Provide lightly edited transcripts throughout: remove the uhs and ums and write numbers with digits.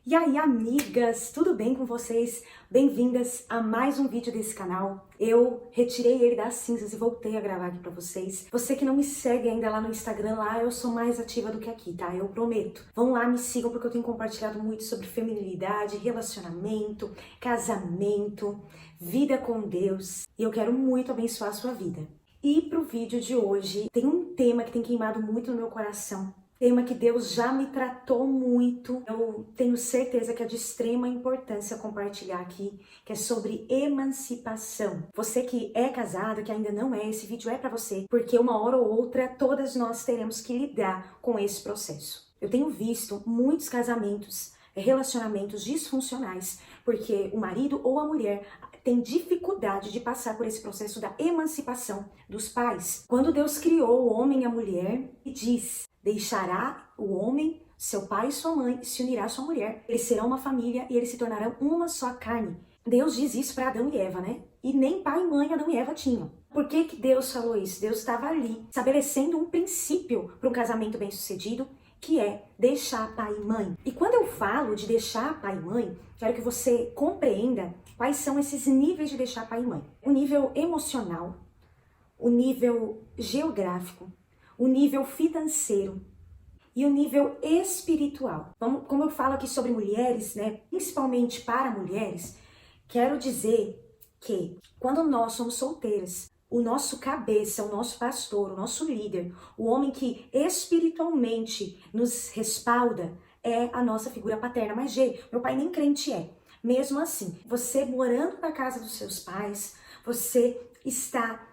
E aí, amigas, tudo bem com vocês? Bem-vindas a mais um vídeo desse canal. Eu retirei ele das cinzas e voltei a gravar aqui pra vocês. Você que não me segue ainda lá no Instagram, lá eu sou mais ativa do que aqui, tá? Eu prometo. Vão lá, me sigam, porque eu tenho compartilhado muito sobre feminilidade, relacionamento, casamento, vida com Deus. E eu quero muito abençoar a sua vida. E pro vídeo de hoje, tem um tema que tem queimado muito no meu coração. Tema que Deus já me tratou muito. Eu tenho certeza que é de extrema importância compartilhar aqui, que é sobre emancipação. Você que é casado, que ainda não é, esse vídeo é para você, porque uma hora ou outra todas nós teremos que lidar com esse processo. Eu tenho visto muitos casamentos, relacionamentos disfuncionais, porque o marido ou a mulher tem dificuldade de passar por esse processo da emancipação dos pais. Quando Deus criou o homem e a mulher, e diz: deixará o homem, seu pai e sua mãe, se unirá à sua mulher. Eles serão uma família e eles se tornarão uma só carne. Deus diz isso para Adão e Eva, né? E nem pai e mãe Adão e Eva tinham. Por que Deus falou isso? Deus estava ali, estabelecendo um princípio para um casamento bem-sucedido, que é deixar pai e mãe. E quando eu falo de deixar pai e mãe, quero que você compreenda quais são esses níveis de deixar pai e mãe. O nível emocional, o nível geográfico, o nível financeiro e o nível espiritual. Como eu falo aqui sobre mulheres, né, principalmente para mulheres, quero dizer que quando nós somos solteiras, o nosso cabeça, o nosso pastor, o nosso líder, o homem que espiritualmente nos respalda é a nossa figura paterna. Mas, meu pai nem crente é. Mesmo assim, você morando na casa dos seus pais, você está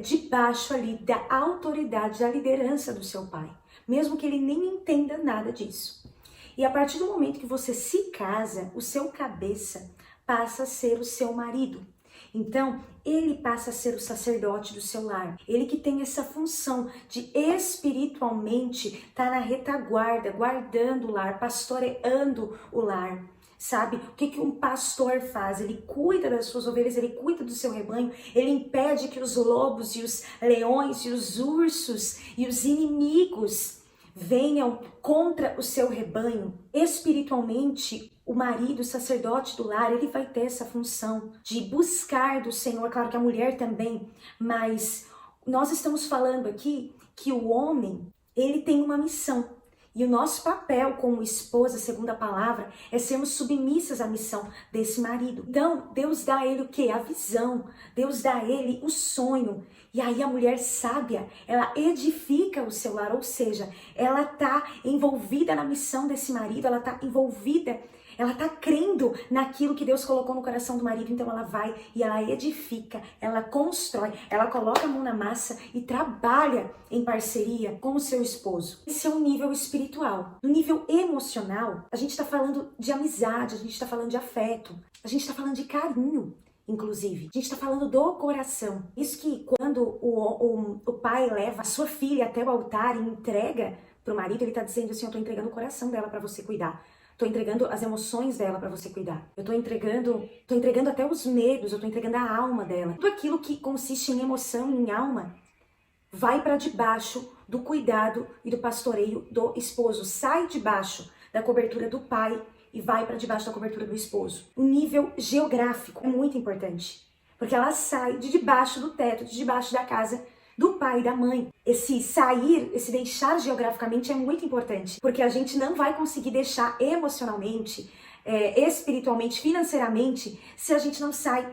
debaixo ali da autoridade, da liderança do seu pai, mesmo que ele nem entenda nada disso. E a partir do momento que você se casa, o seu cabeça passa a ser o seu marido. Então, ele passa a ser o sacerdote do seu lar. Ele que tem essa função de espiritualmente estar na retaguarda, guardando o lar, pastoreando o lar. Sabe? O que um pastor faz? Ele cuida das suas ovelhas, ele cuida do seu rebanho, ele impede que os lobos e os leões e os ursos e os inimigos venham contra o seu rebanho. Espiritualmente, o marido, o sacerdote do lar, ele vai ter essa função de buscar do Senhor, claro que a mulher também, mas nós estamos falando aqui que o homem, ele tem uma missão. E o nosso papel como esposa, segundo a palavra, é sermos submissas à missão desse marido. Então, Deus dá a ele o quê? A visão. Deus dá a ele o sonho. E aí a mulher sábia, ela edifica o seu lar, ou seja, ela está envolvida na missão desse marido, ela está envolvida, ela está crendo naquilo que Deus colocou no coração do marido, então ela vai e ela edifica, ela constrói, ela coloca a mão na massa e trabalha em parceria com o seu esposo. Esse é um nível espiritual. No nível emocional, a gente está falando de amizade, a gente está falando de afeto, a gente está falando de carinho. Inclusive, a gente está falando do coração. Isso que quando o pai leva a sua filha até o altar e entrega para o marido, ele está dizendo assim: eu estou entregando o coração dela para você cuidar. Estou entregando as emoções dela para você cuidar. Eu estou entregando até os medos, eu estou entregando a alma dela. Tudo aquilo que consiste em emoção e em alma vai para debaixo do cuidado e do pastoreio do esposo. Sai debaixo da cobertura do pai e vai para debaixo da cobertura do esposo. O nível geográfico é muito importante, porque ela sai de debaixo do teto, de debaixo da casa do pai e da mãe. Esse sair, esse deixar geograficamente é muito importante, porque a gente não vai conseguir deixar emocionalmente, espiritualmente, financeiramente, se a gente não sai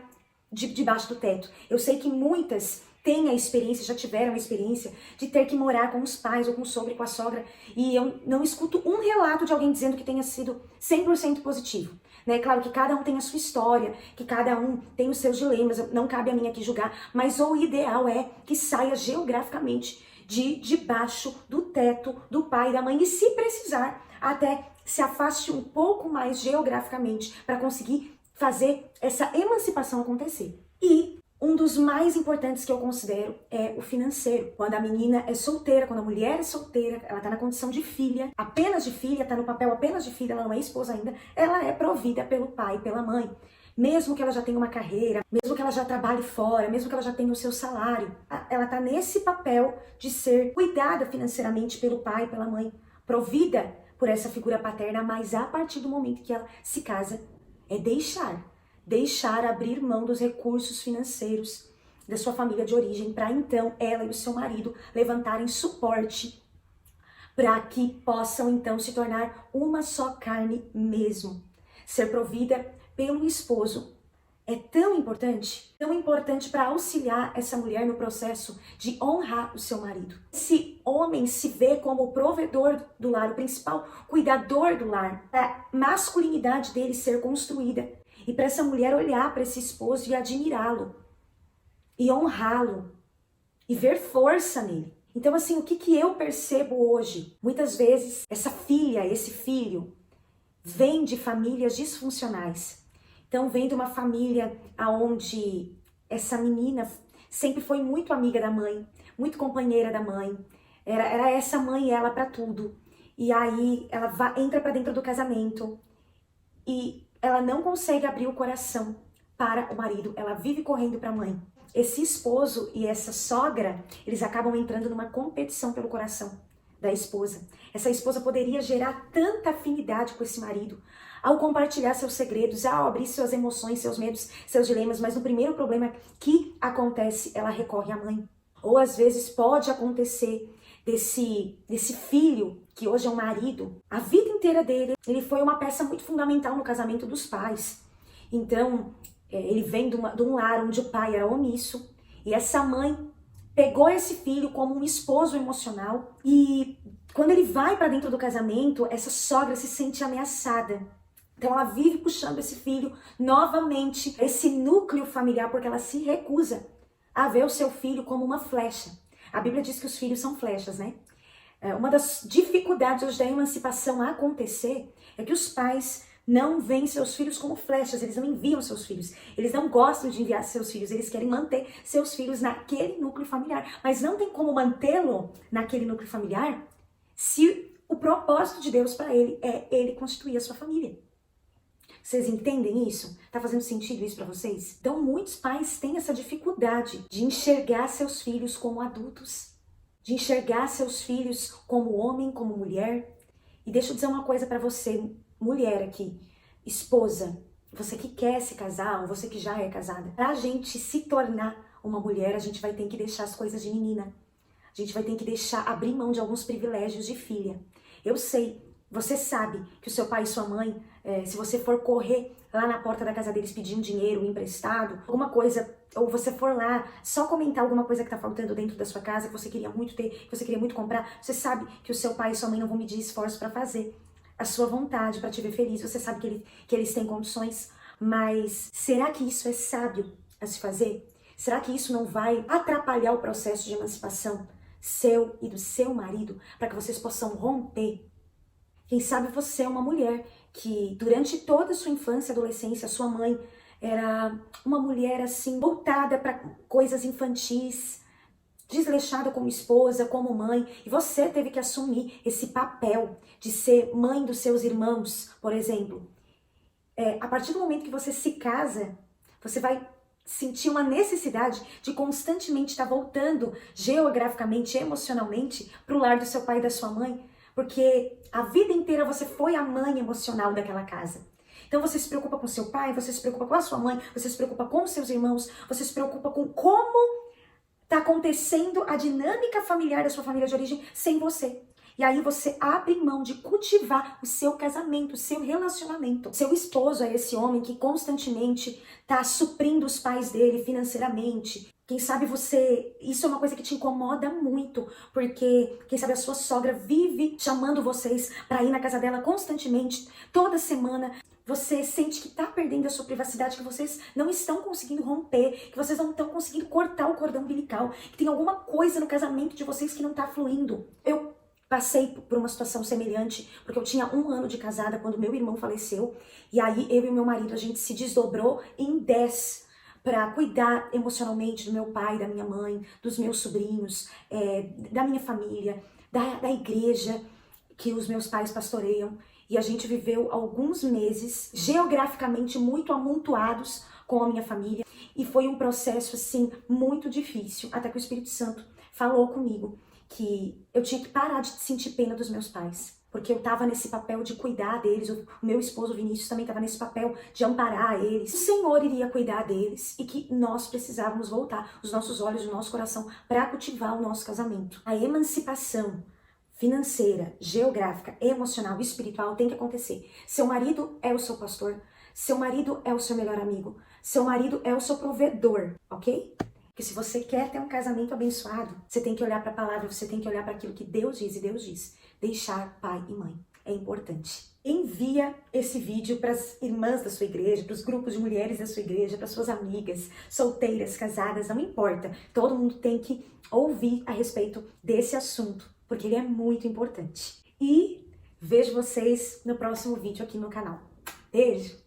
debaixo do teto. Eu sei que muitas têm a experiência, já tiveram a experiência de ter que morar com os pais ou com o sogro e com a sogra, e eu não escuto um relato de alguém dizendo que tenha sido 100% positivo. Né? Claro que cada um tem a sua história, que cada um tem os seus dilemas, não cabe a mim aqui julgar, mas o ideal é que saia geograficamente de debaixo do teto do pai e da mãe, e se precisar, até se afaste um pouco mais geograficamente para conseguir fazer essa emancipação acontecer. E um dos mais importantes que eu considero é o financeiro. Quando a menina é solteira, quando a mulher é solteira, ela está na condição de filha, apenas de filha, está no papel apenas de filha, ela não é esposa ainda, ela é provida pelo pai, pela mãe. Mesmo que ela já tenha uma carreira, mesmo que ela já trabalhe fora, mesmo que ela já tenha o seu salário, ela está nesse papel de ser cuidada financeiramente pelo pai, pela mãe, provida por essa figura paterna, mas a partir do momento que ela se casa, é deixar abrir mão dos recursos financeiros da sua família de origem, para então ela e o seu marido levantarem suporte para que possam então se tornar uma só carne mesmo. Ser provida pelo esposo é tão importante para auxiliar essa mulher no processo de honrar o seu marido. Esse homem se vê como o provedor do lar, o principal cuidador do lar, a masculinidade dele ser construída e para essa mulher olhar para esse esposo e admirá-lo e honrá-lo e ver força nele. Então assim, o que eu percebo hoje? Muitas vezes essa filha, esse filho vem de famílias disfuncionais. Então vem de uma família onde essa menina sempre foi muito amiga da mãe, muito companheira da mãe. Era essa mãe ela para tudo. E aí ela entra para dentro do casamento e ela não consegue abrir o coração para o marido. Ela vive correndo para a mãe. Esse esposo e essa sogra, eles acabam entrando numa competição pelo coração da esposa. Essa esposa poderia gerar tanta afinidade com esse marido ao compartilhar seus segredos, ao abrir suas emoções, seus medos, seus dilemas, mas no primeiro problema que acontece, ela recorre à mãe. Ou às vezes pode acontecer desse filho, que hoje é um marido, a vida inteira dele, ele foi uma peça muito fundamental no casamento dos pais. Então, ele vem de um lar onde o pai era omisso, e essa mãe pegou esse filho como um esposo emocional, e quando ele vai para dentro do casamento, essa sogra se sente ameaçada. Então ela vive puxando esse filho novamente, esse núcleo familiar, porque ela se recusa a ver o seu filho como uma flecha. A Bíblia diz que os filhos são flechas, né? Uma das dificuldades hoje da emancipação a acontecer é que os pais não veem seus filhos como flechas, eles não enviam seus filhos, eles não gostam de enviar seus filhos, eles querem manter seus filhos naquele núcleo familiar, mas não tem como mantê-lo naquele núcleo familiar se o propósito de Deus para ele é ele constituir a sua família. Vocês entendem isso? Tá fazendo sentido isso para vocês? Então muitos pais têm essa dificuldade de enxergar seus filhos como adultos, de enxergar seus filhos como homem, como mulher. E deixa eu dizer uma coisa para você, mulher aqui, esposa, você que quer se casar ou você que já é casada. Pra gente se tornar uma mulher, a gente vai ter que deixar as coisas de menina. A gente vai ter que abrir mão de alguns privilégios de filha. Eu sei, você sabe que o seu pai e sua mãe, se você for correr lá na porta da casa deles pedir um dinheiro emprestado, alguma coisa, ou você for lá só comentar alguma coisa que tá faltando dentro da sua casa, que você queria muito ter, que você queria muito comprar, você sabe que o seu pai e sua mãe não vão medir esforço para fazer a sua vontade, para te ver feliz, você sabe que eles têm condições, mas será que isso é sábio a se fazer? Será que isso não vai atrapalhar o processo de emancipação seu e do seu marido, para que vocês possam romper? Quem sabe você é uma mulher que durante toda a sua infância e adolescência, sua mãe era uma mulher assim, voltada para coisas infantis, desleixada como esposa, como mãe, e você teve que assumir esse papel de ser mãe dos seus irmãos, por exemplo. A partir do momento que você se casa, você vai sentir uma necessidade de constantemente estar voltando geograficamente, emocionalmente, para o lar do seu pai e da sua mãe, porque a vida inteira você foi a mãe emocional daquela casa. Então você se preocupa com seu pai, você se preocupa com a sua mãe, você se preocupa com os seus irmãos, você se preocupa com como está acontecendo a dinâmica familiar da sua família de origem sem você. E aí você abre mão de cultivar o seu casamento, o seu relacionamento. Seu esposo é esse homem que constantemente está suprindo os pais dele financeiramente. Quem sabe isso é uma coisa que te incomoda muito, porque quem sabe a sua sogra vive chamando vocês para ir na casa dela constantemente, toda semana. Você sente que está perdendo a sua privacidade, que vocês não estão conseguindo romper, que vocês não estão conseguindo cortar o cordão umbilical, que tem alguma coisa no casamento de vocês que não está fluindo. Eu passei por uma situação semelhante, porque eu tinha 1 ano de casada quando meu irmão faleceu, e aí eu e meu marido, a gente se desdobrou em 10 para cuidar emocionalmente do meu pai, da minha mãe, dos meus sobrinhos, da minha família, da igreja que os meus pais pastoreiam. E a gente viveu alguns meses geograficamente muito amontoados com a minha família. E foi um processo, assim, muito difícil. Até que o Espírito Santo falou comigo que eu tinha que parar de sentir pena dos meus pais. porque eu estava nesse papel de cuidar deles, o meu esposo Vinícius também estava nesse papel de amparar eles. O Senhor iria cuidar deles e que nós precisávamos voltar os nossos olhos, o nosso coração para cultivar o nosso casamento. A emancipação financeira, geográfica, emocional e espiritual tem que acontecer. Seu marido é o seu pastor, seu marido é o seu melhor amigo, seu marido é o seu provedor, ok? Porque se você quer ter um casamento abençoado, você tem que olhar para a palavra, você tem que olhar para aquilo que Deus diz, e Deus diz: deixar pai e mãe. É importante. Envia esse vídeo para as irmãs da sua igreja, para os grupos de mulheres da sua igreja, para suas amigas, solteiras, casadas, não importa. Todo mundo tem que ouvir a respeito desse assunto, porque ele é muito importante. E vejo vocês no próximo vídeo aqui no canal. Beijo!